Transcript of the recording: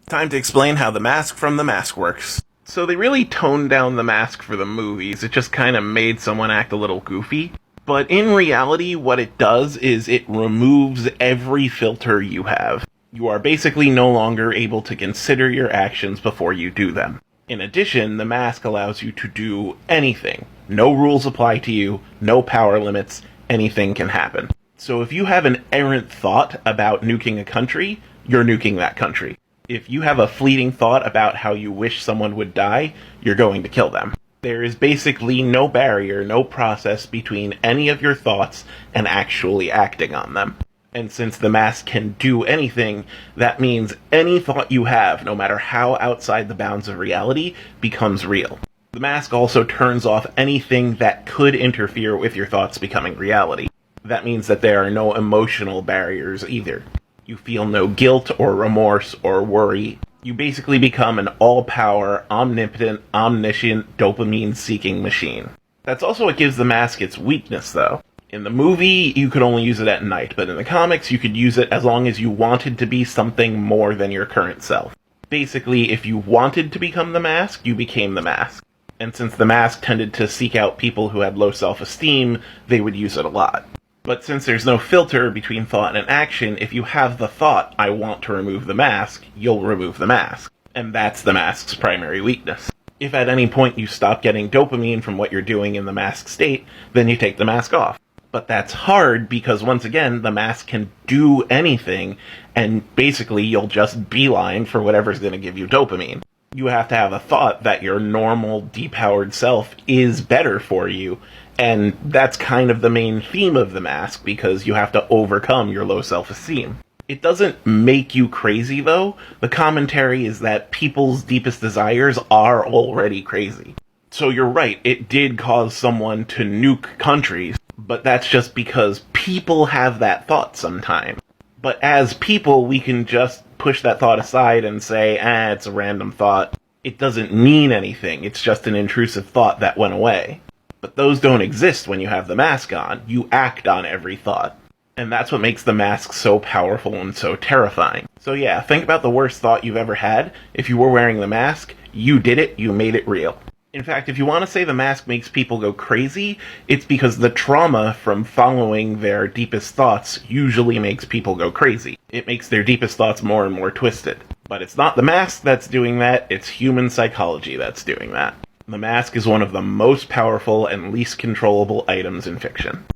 Time to explain how The Mask from The Mask works. So they really toned down The Mask for the movies. It just kind of made someone act a little goofy. But in reality, what it does is it removes every filter you have. You are basically no longer able to consider your actions before you do them. In addition, The Mask allows you to do anything. No rules apply to you, no power limits, anything can happen. So if you have an errant thought about nuking a country, you're nuking that country. If you have a fleeting thought about how you wish someone would die, you're going to kill them. There is basically no barrier, no process between any of your thoughts and actually acting on them. And since The Mask can do anything, that means any thought you have, no matter how outside the bounds of reality, becomes real. The Mask also turns off anything that could interfere with your thoughts becoming reality. That means that there are no emotional barriers either. You feel no guilt or remorse or worry. You basically become an all-power, omnipotent, omniscient, dopamine-seeking machine. That's also what gives The Mask its weakness, though. In the movie, you could only use it at night, but in the comics, you could use it as long as you wanted to be something more than your current self. Basically, if you wanted to become The Mask, you became The Mask. And since The Mask tended to seek out people who had low self-esteem, they would use it a lot. But since there's no filter between thought and action, if you have the thought, I want to remove the mask, you'll remove the mask. And that's the mask's primary weakness. If at any point you stop getting dopamine from what you're doing in the mask state, then you take the mask off. But that's hard because, once again, the mask can do anything, and basically you'll just beeline for whatever's going to give you dopamine. You have to have a thought that your normal, depowered self is better for you, and that's kind of the main theme of The Mask, because you have to overcome your low self-esteem. It doesn't make you crazy, though. The commentary is that people's deepest desires are already crazy. So you're right, it did cause someone to nuke countries, but that's just because people have that thought sometimes. But as people, we can just push that thought aside and say, it's a random thought. It doesn't mean anything, it's just an intrusive thought that went away. But those don't exist when you have the mask on. You act on every thought. And that's what makes the mask so powerful and so terrifying. So yeah, think about the worst thought you've ever had. If you were wearing the mask, you did it, you made it real. In fact, if you want to say the mask makes people go crazy, it's because the trauma from following their deepest thoughts usually makes people go crazy. It makes their deepest thoughts more and more twisted. But it's not the mask that's doing that, it's human psychology that's doing that. The mask is one of the most powerful and least controllable items in fiction.